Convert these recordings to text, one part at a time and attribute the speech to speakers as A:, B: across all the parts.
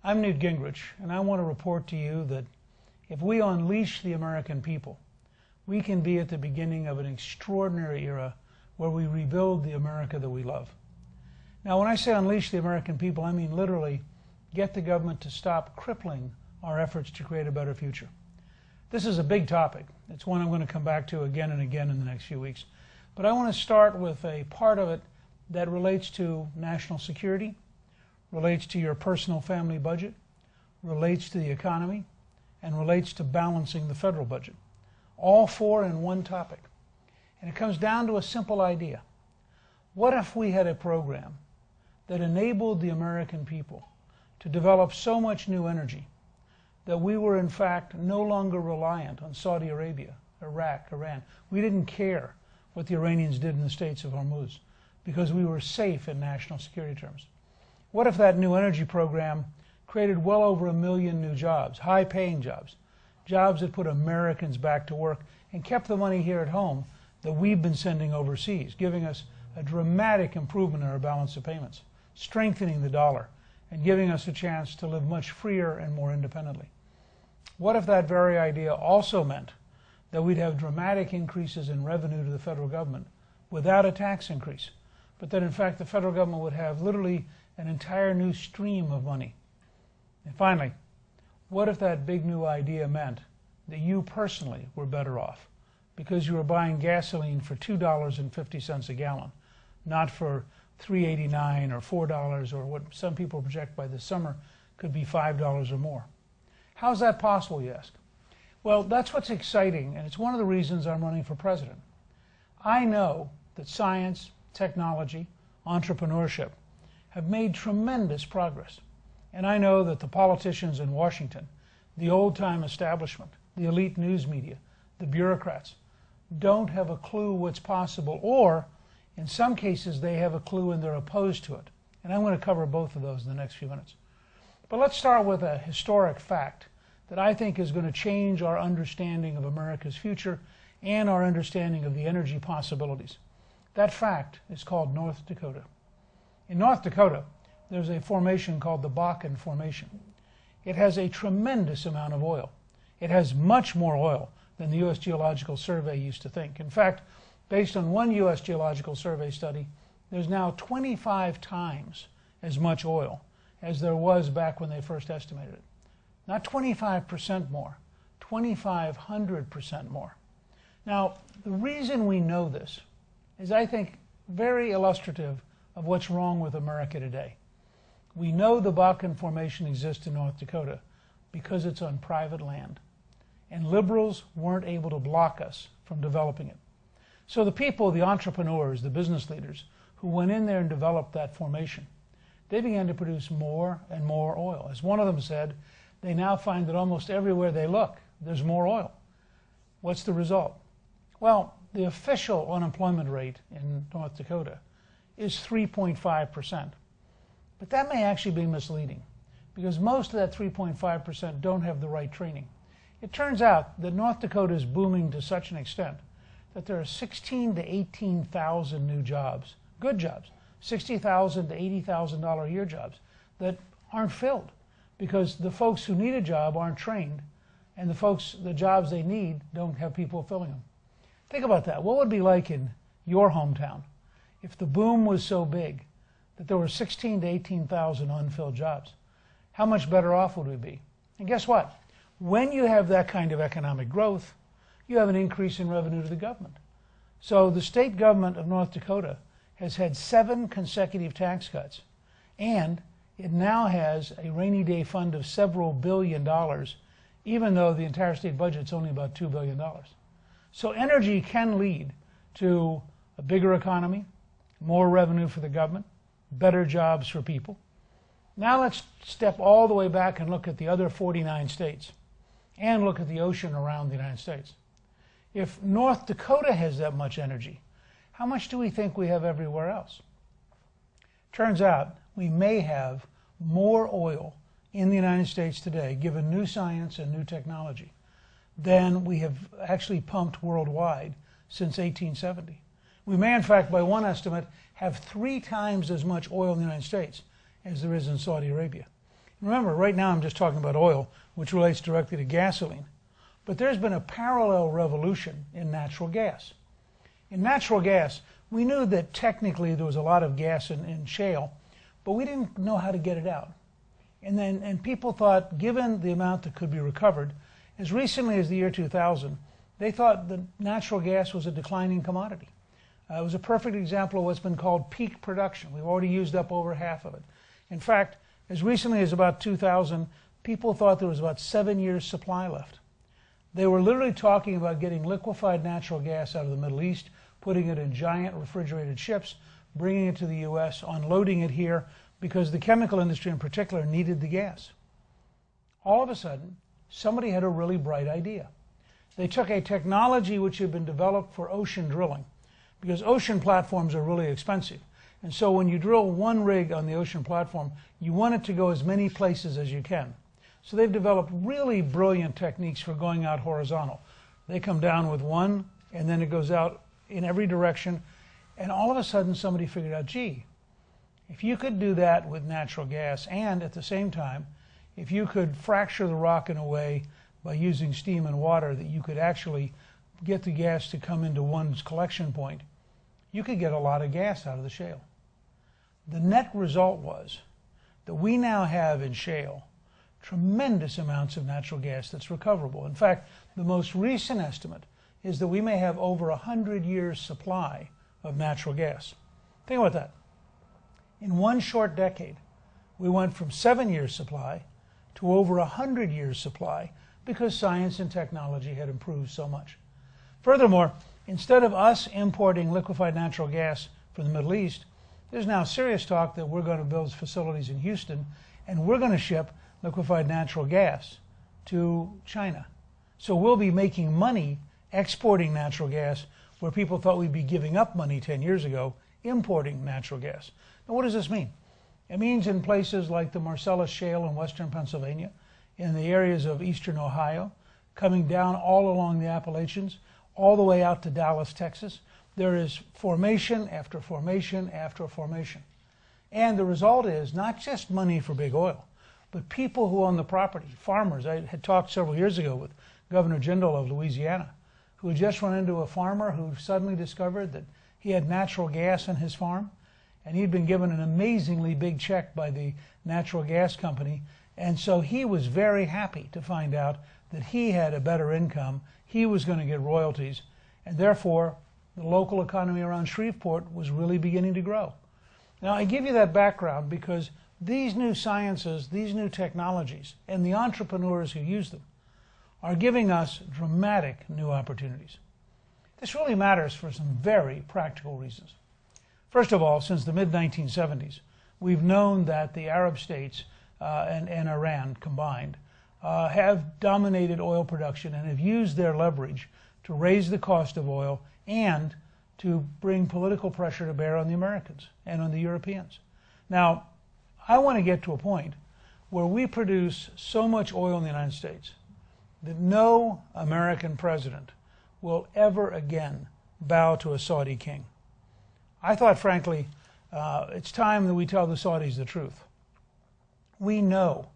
A: I'm Newt Gingrich, and I want to report to you that if we unleash the American people, we can be at the beginning of an extraordinary era where we rebuild the America that we love. Now, when I say unleash the American people, I mean literally get the government to stop crippling our efforts to create a better future. This is a big topic. It's one I'm going to come back to again and again in the next few weeks. But I want to start with a part of it that relates to national security, relates to your personal family budget, relates to the economy, and relates to balancing the federal budget. All four in one topic. And it comes down to a simple idea. What if we had a program that enabled the American people to develop so much new energy that we were in fact no longer reliant on Saudi Arabia, Iraq, Iran? We didn't care what the Iranians did in the Straits of Hormuz because we were safe in national security terms. What if that new energy program created well over 1 million new jobs, high-paying jobs, jobs that put Americans back to work and kept the money here at home that we've been sending overseas, giving us a dramatic improvement in our balance of payments, strengthening the dollar, and giving us a chance to live much freer and more independently? What if that very idea also meant that we'd have dramatic increases in revenue to the federal government without a tax increase, but that in fact the federal government would have literally an entire new stream of money? And finally, what if that big new idea meant that you personally were better off because you were buying gasoline for $2.50 a gallon, not for $3.89 or $4 or what some people project by this summer could be $5 or more? How's that possible, you ask? Well, that's what's exciting, and it's one of the reasons I'm running for president. I know that science, technology, entrepreneurship have made tremendous progress. And I know that the politicians in Washington, the old-time establishment, the elite news media, the bureaucrats, don't have a clue what's possible, or in some cases they have a clue and they're opposed to it. And I'm going to cover both of those in the next few minutes. But let's start with a historic fact that I think is going to change our understanding of America's future and our understanding of the energy possibilities. That fact is called North Dakota. In North Dakota, there's a formation called the Bakken Formation. It has a tremendous amount of oil. It has much more oil than the U.S. Geological Survey used to think. In fact, based on one U.S. Geological Survey study, there's now 25 times as much oil as there was back when they first estimated it. Not 25% more, 2,500% more. Now, the reason we know this is, I think, very illustrative of what's wrong with America today. We know the Bakken Formation exists in North Dakota because it's on private land, and liberals weren't able to block us from developing it. So the people, the entrepreneurs, the business leaders who went in there and developed that formation, they began to produce more and more oil. As one of them said, they now find that almost everywhere they look, there's more oil. What's the result? Well, the official unemployment rate in North Dakota is 3.5%. But that may actually be misleading, because most of that 3.5% don't have the right training. It turns out that North Dakota is booming to such an extent that there are 16,000 to 18,000 new jobs, good jobs, $60,000 to $80,000 a year jobs, that aren't filled because the folks who need a job aren't trained, and the jobs they need don't have people filling them. Think about that. What would it be like in your hometown if the boom was so big that there were 16,000 to 18,000 unfilled jobs? How much better off would we be? And guess what? When you have that kind of economic growth, you have an increase in revenue to the government. So the state government of North Dakota has had 7 consecutive tax cuts, and it now has a rainy day fund of several $billion, even though the entire state budget is only about $2 billion. So energy can lead to a bigger economy, more revenue for the government, better jobs for people. Now let's step all the way back and look at the other 49 states and look at the ocean around the United States. If North Dakota has that much energy, how much do we think we have everywhere else? Turns out we may have more oil in the United States today, given new science and new technology, than we have actually pumped worldwide since 1870. We may, in fact, by one estimate, have 3 times as much oil in the United States as there is in Saudi Arabia. Remember, right now I'm just talking about oil, which relates directly to gasoline. But there's been a parallel revolution in natural gas. In natural gas, we knew that technically there was a lot of gas in shale, but we didn't know how to get it out. And people thought, given the amount that could be recovered, as recently as the year 2000, they thought that natural gas was a declining commodity. It was a perfect example of what's been called peak production. We've already used up over half of it. In fact, as recently as about 2000, people thought there was about 7 years supply left. They were literally talking about getting liquefied natural gas out of the Middle East, putting it in giant refrigerated ships, bringing it to the U.S., unloading it here, because the chemical industry in particular needed the gas. All of a sudden, somebody had a really bright idea. They took a technology which had been developed for ocean drilling, because ocean platforms are really expensive. And so when you drill one rig on the ocean platform, you want it to go as many places as you can. So they've developed really brilliant techniques for going out horizontal. They come down with one, and then it goes out in every direction. And all of a sudden, somebody figured out, gee, if you could do that with natural gas, and at the same time, if you could fracture the rock in a way by using steam and water that you could actually get the gas to come into one's collection point, you could get a lot of gas out of the shale. The net result was that we now have in shale tremendous amounts of natural gas that's recoverable. In fact, the most recent estimate is that we may have over 100 years supply of natural gas. Think about that. In one short decade, we went from 7 years supply to over 100 years supply because science and technology had improved so much. Furthermore, instead of us importing liquefied natural gas from the Middle East, there's now serious talk that we're going to build facilities in Houston and we're going to ship liquefied natural gas to China. So we'll be making money exporting natural gas where people thought we'd be giving up money 10 years ago importing natural gas. Now, what does this mean? It means in places like the Marcellus Shale in western Pennsylvania, in the areas of eastern Ohio, coming down all along the Appalachians, all the way out to Dallas, Texas, there is formation after formation after formation. And the result is not just money for big oil, but people who own the property, farmers. I had talked several years ago with Governor Jindal of Louisiana, who had just run into a farmer who suddenly discovered that he had natural gas on his farm, and he'd been given an amazingly big check by the natural gas company, and so he was very happy to find out that he had a better income, he was going to get royalties, and therefore the local economy around Shreveport was really beginning to grow. Now, I give you that background because these new sciences, these new technologies, and the entrepreneurs who use them are giving us dramatic new opportunities. This really matters for some very practical reasons. First of all, since the mid-1970s, we've known that the Arab states and Iran combined have dominated oil production and have used their leverage to raise the cost of oil and to bring political pressure to bear on the Americans and on the Europeans. Now, I want to get to a point where we produce so much oil in the United States that no American president will ever again bow to a Saudi king. I thought, frankly, it's time that we tell the Saudis the truth. We know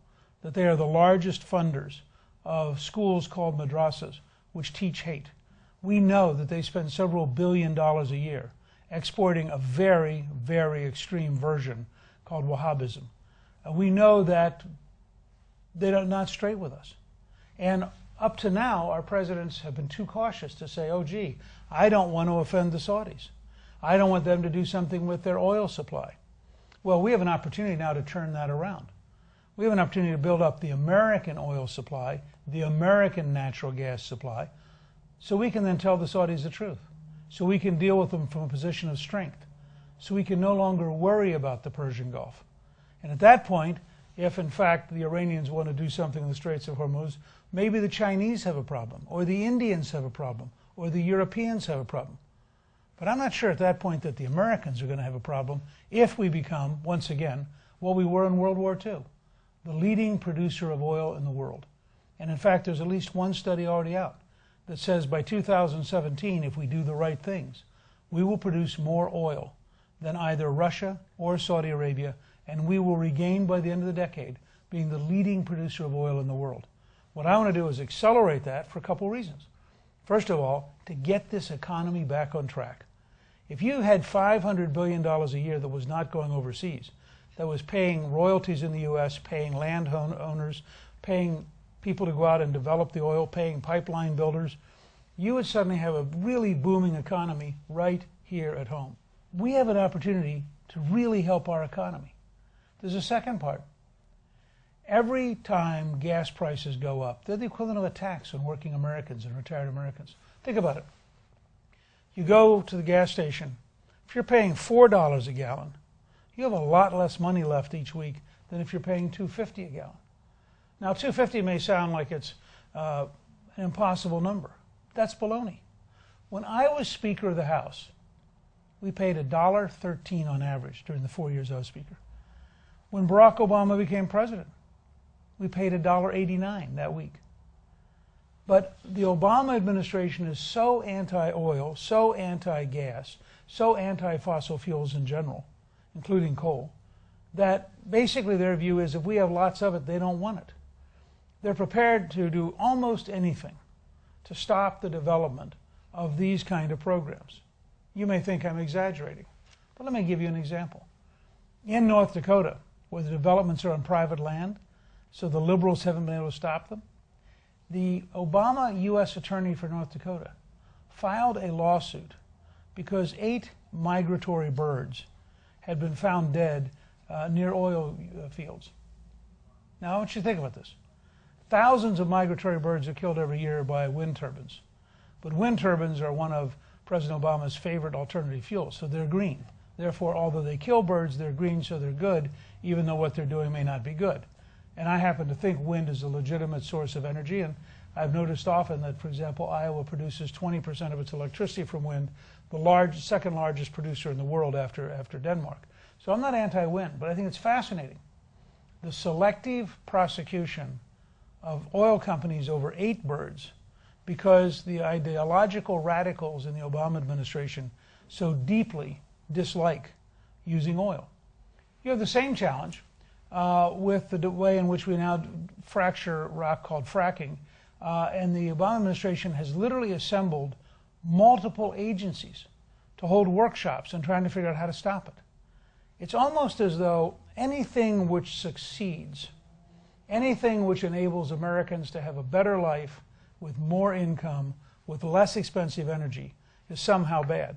A: that they are the largest funders of schools called madrasas, which teach hate. We know that they spend several $billions a year exporting a very, very extreme version called Wahhabism. We know that they're not straight with us. And up to now, our presidents have been too cautious to say, oh, gee, I don't want to offend the Saudis. I don't want them to do something with their oil supply. Well, we have an opportunity now to turn that around. We have an opportunity to build up the American oil supply, the American natural gas supply, so we can then tell the Saudis the truth, so we can deal with them from a position of strength, so we can no longer worry about the Persian Gulf. And at that point, if in fact the Iranians want to do something in the Straits of Hormuz, maybe the Chinese have a problem, or the Indians have a problem, or the Europeans have a problem. But I'm not sure at that point that the Americans are going to have a problem if we become, once again, what we were in World War II, the leading producer of oil in the world. And in fact, there's at least one study already out that says by 2017, if we do the right things, we will produce more oil than either Russia or Saudi Arabia, and we will regain by the end of the decade being the leading producer of oil in the world. What I want to do is accelerate that for a couple reasons. First of all, to get this economy back on track. If you had $500 billion a year that was not going overseas, that was paying royalties in the U.S., paying landowners, paying people to go out and develop the oil, paying pipeline builders, you would suddenly have a really booming economy right here at home. We have an opportunity to really help our economy. There's a second part. Every time gas prices go up, they're the equivalent of a tax on working Americans and retired Americans. Think about it. You go to the gas station. If you're paying $4 a gallon, you have a lot less money left each week than if you're paying $2.50 a gallon. Now, $2.50 may sound like it's an impossible number. That's baloney. When I was Speaker of the House, we paid $1.13 on average during the 4 years I was Speaker. When Barack Obama became president, we paid $1.89 that week. But the Obama administration is so anti-oil, so anti-gas, so anti-fossil fuels in general, including coal, that basically their view is if we have lots of it, they don't want it. They're prepared to do almost anything to stop the development of these kind of programs. You may think I'm exaggerating, but let me give you an example. In North Dakota, where the developments are on private land, so the liberals haven't been able to stop them, the Obama U.S. Attorney for North Dakota filed a lawsuit because 8 migratory birds had been found dead near oil fields. Now, I want you to think about this. Thousands of migratory birds are killed every year by wind turbines. But wind turbines are one of President Obama's favorite alternative fuels, so they're green. Therefore, although they kill birds, they're green, so they're good, even though what they're doing may not be good. And I happen to think wind is a legitimate source of energy, and I've noticed often that, for example, Iowa produces 20% of its electricity from wind, the second largest producer in the world after Denmark. So I'm not anti-wind, but I think it's fascinating. The selective prosecution of oil companies over 8 birds because the ideological radicals in the Obama administration so deeply dislike using oil. You have the same challenge with the way in which we now fracture rock called fracking. And the Obama administration has literally assembled multiple agencies to hold workshops and trying to figure out how to stop it. It's almost as though anything which succeeds, anything which enables Americans to have a better life with more income, with less expensive energy, is somehow bad.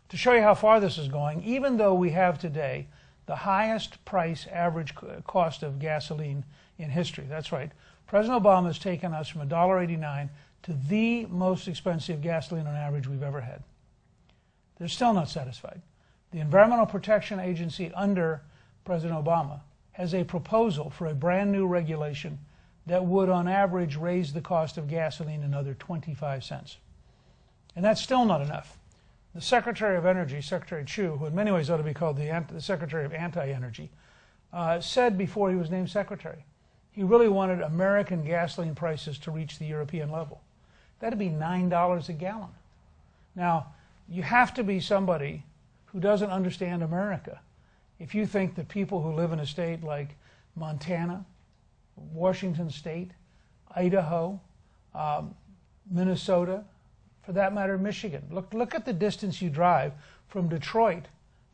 A: To show you how far this is going, even though we have today the highest price average cost of gasoline in history, that's right, President Obama has taken us from $1.89 to the most expensive gasoline on average we've ever had. They're still not satisfied. The Environmental Protection Agency under President Obama has a proposal for a brand new regulation that would on average raise the cost of gasoline another 25 cents. And that's still not enough. The Secretary of Energy, Secretary Chu, who in many ways ought to be called the Secretary of Anti-Energy, said before he was named Secretary, he really wanted American gasoline prices to reach the European level. That'd be $9 a gallon. Now, you have to be somebody who doesn't understand America if you think that people who live in a state like Montana, Washington State, Idaho, Minnesota, for that matter, Michigan. Look at the distance you drive from Detroit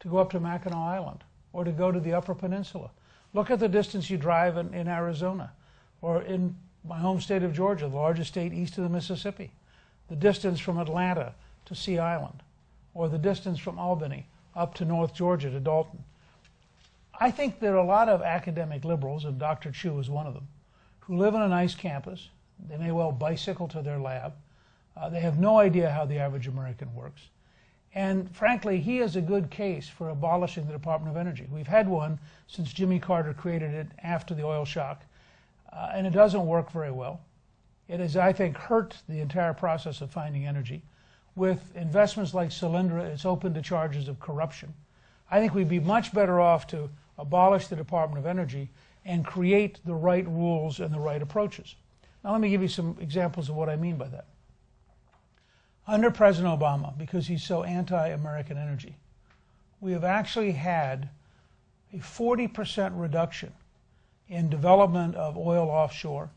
A: to go up to Mackinac Island or to go to the Upper Peninsula. Look at the distance you drive in Arizona or in my home state of Georgia, the largest state east of the Mississippi. The distance from Atlanta to Sea Island or the distance from Albany up to North Georgia to Dalton. I think there are a lot of academic liberals, and Dr. Chu is one of them, who live on a nice campus. They may well bicycle to their lab. They have no idea how the average American works. And frankly, he has a good case for abolishing the Department of Energy. We've had one since Jimmy Carter created it after the oil shock, and it doesn't work very well. It has, I think, hurt the entire process of finding energy. With investments like Solyndra, it's open to charges of corruption. I think we'd be much better off to abolish the Department of Energy and create the right rules and the right approaches. Now let me give you some examples of what I mean by that. Under President Obama, because he's so anti-American energy, we have actually had a 40% reduction in development of oil offshore,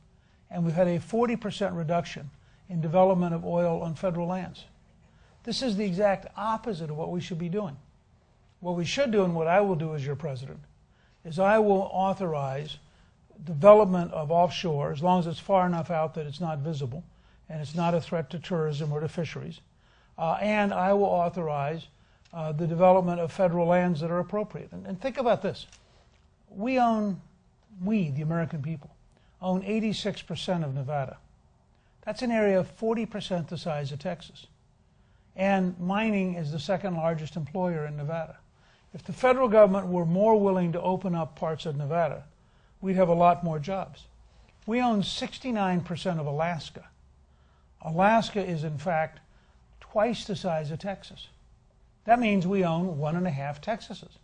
A: and we've had a 40% reduction in development of oil on federal lands. This is the exact opposite of what we should be doing. What we should do, and what I will do as your president, is I will authorize development of offshore, as long as it's far enough out that it's not visible and it's not a threat to tourism or to fisheries. And I will authorize the development of federal lands that are appropriate. And think about this. We, the American people, own 86% of Nevada. That's an area 40% the size of Texas. And mining is the second largest employer in Nevada. If the federal government were more willing to open up parts of Nevada, we'd have a lot more jobs. We own 69% of Alaska. Alaska is, in fact, twice the size of Texas. That means we own 1.5 Texases.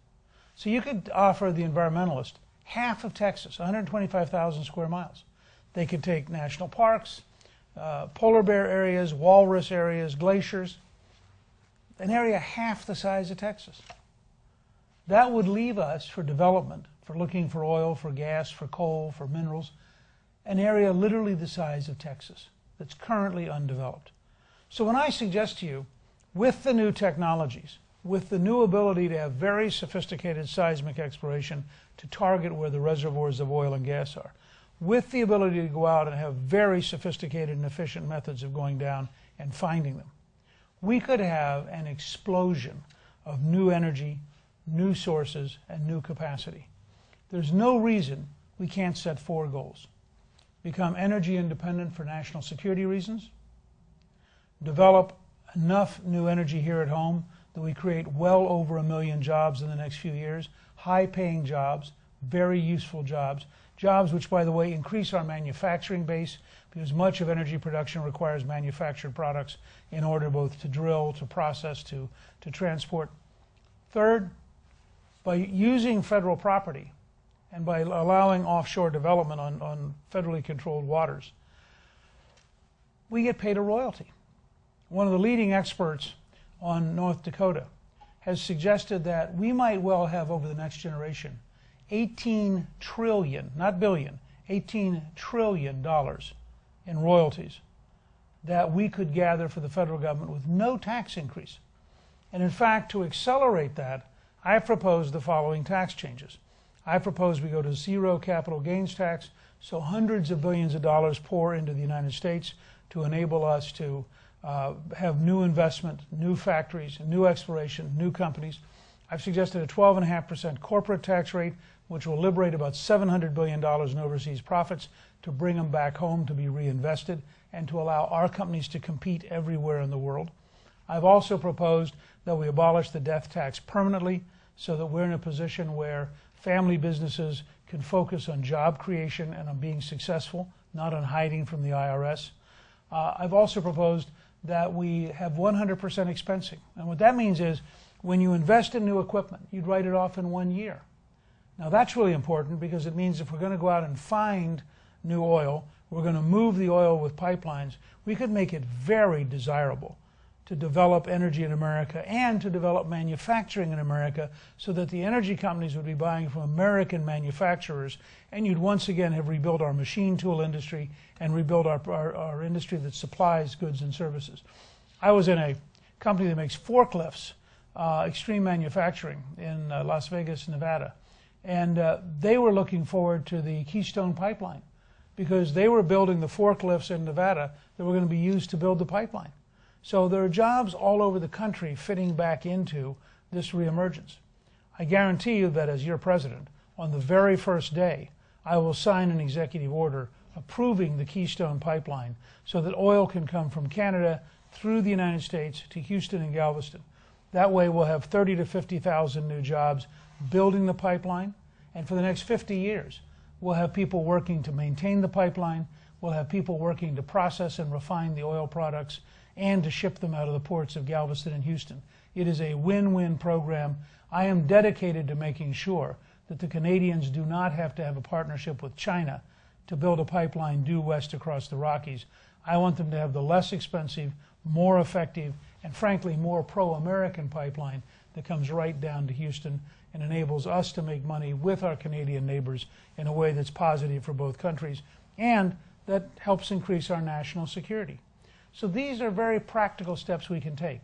A: So you could offer the environmentalist half of Texas, 125,000 square miles. They could take national parks, polar bear areas, walrus areas, glaciers, an area half the size of Texas. That would leave us for development, for looking for oil, for gas, for coal, for minerals, an area literally the size of Texas that's currently undeveloped. So when I suggest to you, with the new technologies, with the new ability to have very sophisticated seismic exploration to target where the reservoirs of oil and gas are, with the ability to go out and have very sophisticated and efficient methods of going down and finding them, we could have an explosion of new energy, new sources, and new capacity. There's no reason we can't set 4 goals. Become energy independent for national security reasons, develop enough new energy here at home that we create well over 1 million jobs in the next few years, high-paying jobs, very useful jobs, jobs which, by the way, increase our manufacturing base, because much of energy production requires manufactured products in order both to drill, to process, to transport. Third, by using federal property and by allowing offshore development on federally controlled waters, we get paid a royalty. One of the leading experts on North Dakota has suggested that we might well have, over the next generation, $18 trillion, not billion, $18 trillion in royalties that we could gather for the federal government with no tax increase. And in fact, to accelerate that, I propose the following tax changes. I propose we go to zero capital gains tax, so hundreds of billions of dollars pour into the United States to enable us to have new investment, new factories, new exploration, new companies. I've suggested a 12.5% corporate tax rate, which will liberate about $700 billion in overseas profits to bring them back home to be reinvested and to allow our companies to compete everywhere in the world. I've also proposed that we abolish the death tax permanently so that we're in a position where family businesses can focus on job creation and on being successful, not on hiding from the IRS. I've also proposed that we have 100% expensing. And what that means is when you invest in new equipment, you'd write it off in 1 year. Now that's really important because it means if we're going to go out and find new oil, we're going to move the oil with pipelines, we could make it very desirable to develop energy in America and to develop manufacturing in America so that the energy companies would be buying from American manufacturers, and you'd once again have rebuilt our machine tool industry and rebuild our industry that supplies goods and services. I was in a company that makes forklifts, Extreme Manufacturing, in Las Vegas, Nevada, and they were looking forward to the Keystone Pipeline because they were building the forklifts in Nevada that were going to be used to build the pipeline. So there are jobs all over the country fitting back into this reemergence. I guarantee you that as your president, on the very first day, I will sign an executive order approving the Keystone Pipeline so that oil can come from Canada through the United States to Houston and Galveston. That way we'll have 30,000 to 50,000 new jobs building the pipeline, and for the next 50 years, we'll have people working to maintain the pipeline, we'll have people working to process and refine the oil products, and to ship them out of the ports of Galveston and Houston. It is a win-win program. I am dedicated to making sure that the Canadians do not have to have a partnership with China to build a pipeline due west across the Rockies. I want them to have the less expensive, more effective, and frankly more pro-American pipeline that comes right down to Houston and enables us to make money with our Canadian neighbors in a way that's positive for both countries and that helps increase our national security. So these are very practical steps we can take.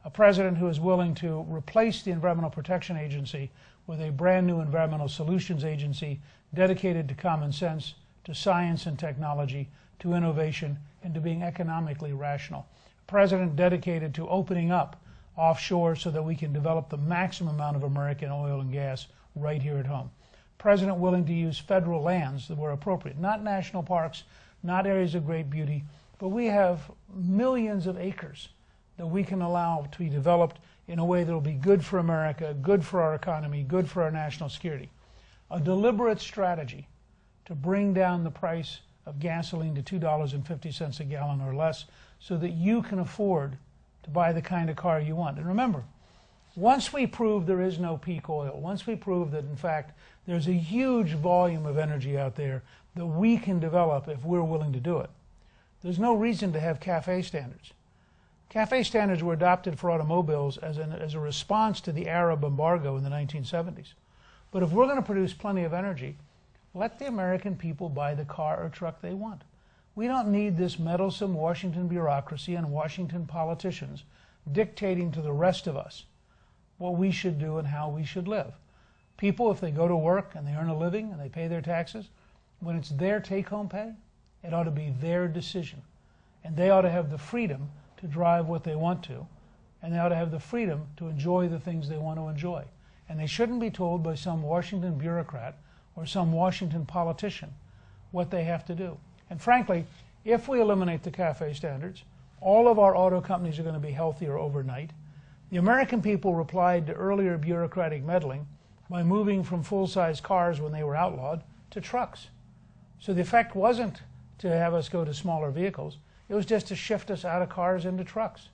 A: A president who is willing to replace the Environmental Protection Agency with a brand new Environmental Solutions Agency dedicated to common sense, to science and technology, to innovation, and to being economically rational. A president dedicated to opening up offshore so that we can develop the maximum amount of American oil and gas right here at home. President willing to use federal lands that were appropriate, not national parks, not areas of great beauty, but we have millions of acres that we can allow to be developed in a way that will be good for America, good for our economy, good for our national security. A deliberate strategy to bring down the price of gasoline to $2.50 a gallon or less so that you can afford to buy the kind of car you want. And remember, once we prove there is no peak oil, once we prove that in fact there's a huge volume of energy out there that we can develop if we're willing to do it, there's no reason to have CAFE standards. CAFE standards were adopted for automobiles as a response to the Arab embargo in the 1970s. But if we're going to produce plenty of energy, let the American people buy the car or truck they want. We don't need this meddlesome Washington bureaucracy and Washington politicians dictating to the rest of us what we should do and how we should live. People, if they go to work and they earn a living and they pay their taxes, when it's their take-home pay, it ought to be their decision. And they ought to have the freedom to drive what they want to, and they ought to have the freedom to enjoy the things they want to enjoy. And they shouldn't be told by some Washington bureaucrat or some Washington politician what they have to do. And frankly, if we eliminate the CAFE standards, all of our auto companies are going to be healthier overnight. The American people replied to earlier bureaucratic meddling by moving from full-size cars when they were outlawed to trucks. So the effect wasn't to have us go to smaller vehicles. It was just to shift us out of cars into trucks.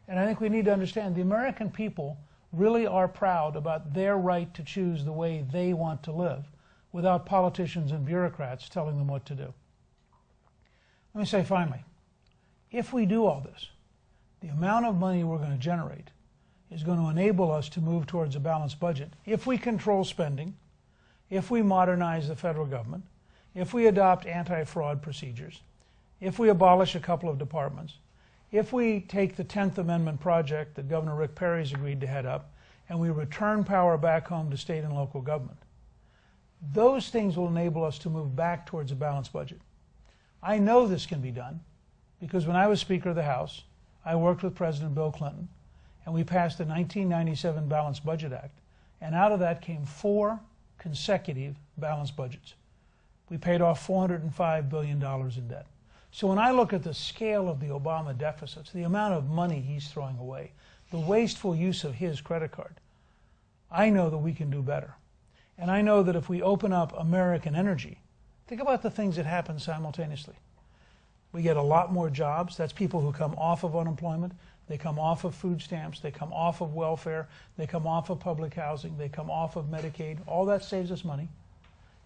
A: And I think we need to understand the American people really are proud about their right to choose the way they want to live without politicians and bureaucrats telling them what to do. Let me say finally, if we do all this, the amount of money we're going to generate is going to enable us to move towards a balanced budget if we control spending, if we modernize the federal government, if we adopt anti-fraud procedures, if we abolish a couple of departments, if we take the 10th Amendment project that Governor Rick Perry's agreed to head up, and we return power back home to state and local government, those things will enable us to move back towards a balanced budget. I know this can be done because when I was Speaker of the House, I worked with President Bill Clinton, and we passed the 1997 Balanced Budget Act, and out of that came 4 consecutive balanced budgets. We paid off $405 billion in debt. So when I look at the scale of the Obama deficits, the amount of money he's throwing away, the wasteful use of his credit card, I know that we can do better. And I know that if we open up American energy, think about the things that happen simultaneously. We get a lot more jobs. That's people who come off of unemployment. They come off of food stamps. They come off of welfare. They come off of public housing. They come off of Medicaid. All that saves us money.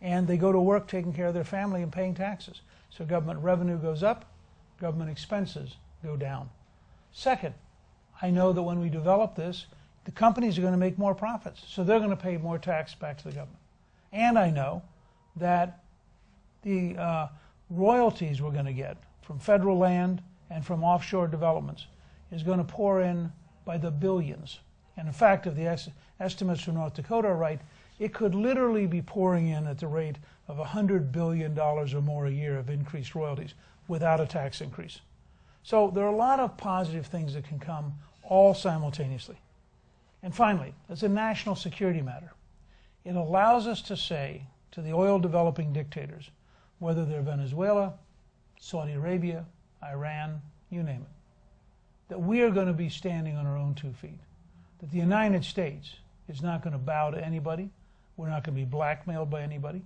A: And they go to work taking care of their family and paying taxes. So government revenue goes up, government expenses go down. Second, I know that when we develop this, the companies are going to make more profits. So they're going to pay more tax back to the government. And I know that the royalties we're going to get from federal land and from offshore developments is going to pour in by the billions. And in fact, if the estimates from North Dakota are right, it could literally be pouring in at the rate of $100 billion or more a year of increased royalties without a tax increase. So there are a lot of positive things that can come all simultaneously. And finally, as a national security matter, it allows us to say to the oil developing dictators, whether they're Venezuela, Saudi Arabia, Iran, you name it, that we are going to be standing on our own 2 feet, that the United States is not going to bow to anybody, we're not going to be blackmailed by anybody,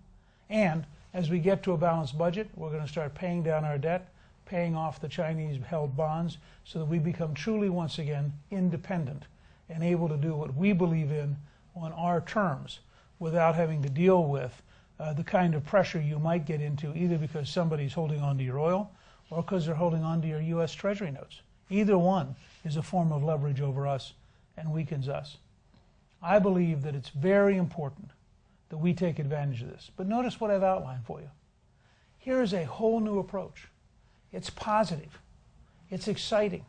A: and as we get to a balanced budget, we're going to start paying down our debt, paying off the Chinese-held bonds, so that we become truly, once again, independent and able to do what we believe in on our terms without having to deal with the kind of pressure you might get into either because somebody's holding on to your oil or because they're holding on to your U.S. Treasury notes. Either one is a form of leverage over us and weakens us. I believe that it's very important that we take advantage of this. But notice what I've outlined for you. Here is a whole new approach. It's positive. It's exciting.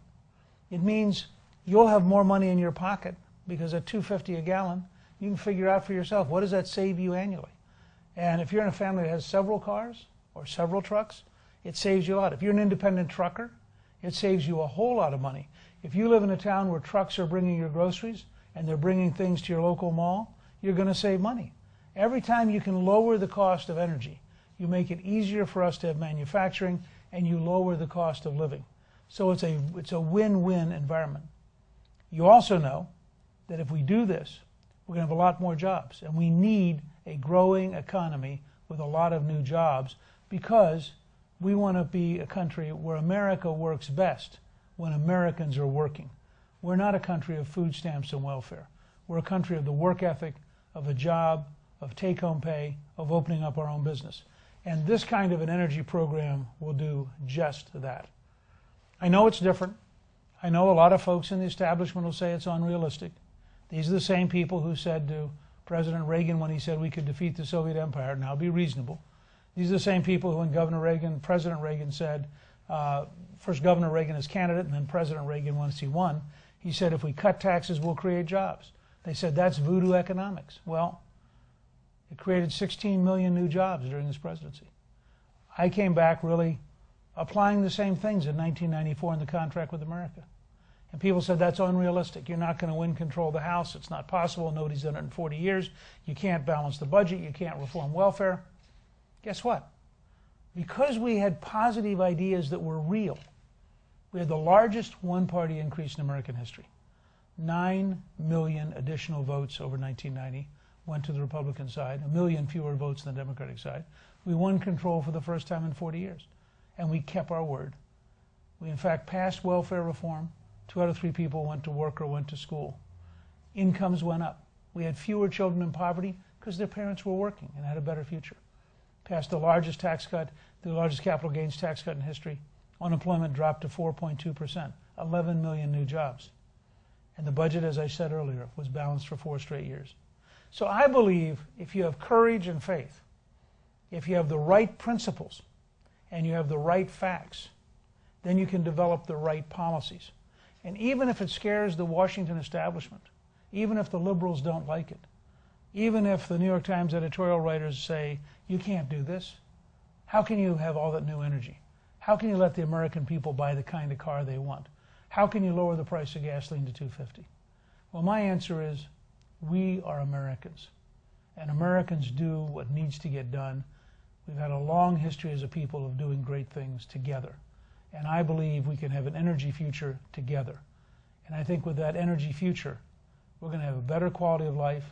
A: It means you'll have more money in your pocket because at $2.50 a gallon, you can figure out for yourself, what does that save you annually? And if you're in a family that has several cars or several trucks, it saves you a lot. If you're an independent trucker, it saves you a whole lot of money. If you live in a town where trucks are bringing your groceries and they're bringing things to your local mall, you're going to save money. Every time you can lower the cost of energy, you make it easier for us to have manufacturing and you lower the cost of living. So it's a win-win environment. You also know that if we do this, we're going to have a lot more jobs. And we need a growing economy with a lot of new jobs because we want to be a country where America works best when Americans are working. We're not a country of food stamps and welfare. We're a country of the work ethic, of a job, of take-home pay, of opening up our own business. And this kind of an energy program will do just that. I know it's different. I know a lot of folks in the establishment will say it's unrealistic. These are the same people who said to President Reagan when he said we could defeat the Soviet Empire, now be reasonable. These are the same people who when President Reagan said, first Governor Reagan as candidate and then President Reagan once he won, he said if we cut taxes we'll create jobs. They said that's voodoo economics. Well, it created 16 million new jobs during his presidency. I came back really applying the same things in 1994 in the contract with America. And people said, that's unrealistic. You're not going to win control of the House. It's not possible. Nobody's done it in 40 years. You can't balance the budget. You can't reform welfare. Guess what? Because we had positive ideas that were real, we had the largest one-party increase in American history. 9 million additional votes over 1990 went to the Republican side, 1 million fewer votes than the Democratic side. We won control for the first time in 40 years. And we kept our word. We, in fact, passed welfare reform. 2 out of 3 people went to work or went to school. Incomes went up. We had fewer children in poverty because their parents were working and had a better future. Passed the largest tax cut, the largest capital gains tax cut in history. Unemployment dropped to 4.2%, 11 million new jobs. And the budget, as I said earlier, was balanced for 4 straight years. So I believe if you have courage and faith, if you have the right principles, and you have the right facts, then you can develop the right policies. And even if it scares the Washington establishment, even if the liberals don't like it, even if the New York Times editorial writers say, you can't do this, how can you have all that new energy? How can you let the American people buy the kind of car they want? How can you lower the price of gasoline to $2.50? Well, my answer is, we are Americans. And Americans do what needs to get done. We've had a long history as a people of doing great things together. And I believe we can have an energy future together. And I think with that energy future, we're going to have a better quality of life,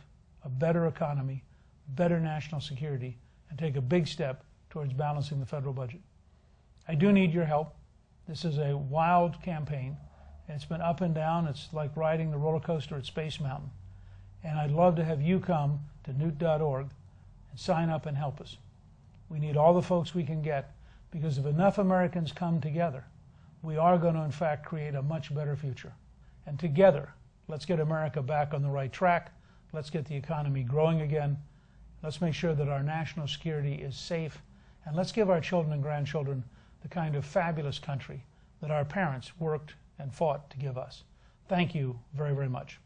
A: a better economy, better national security, and take a big step towards balancing the federal budget. I do need your help. This is a wild campaign. It's been up and down. It's like riding the roller coaster at Space Mountain. And I'd love to have you come to newt.org and sign up and help us. We need all the folks we can get, because if enough Americans come together, we are going to, in fact, create a much better future. And together, let's get America back on the right track. Let's get the economy growing again. Let's make sure that our national security is safe. And let's give our children and grandchildren the kind of fabulous country that our parents worked and fought to give us. Thank you very, very much.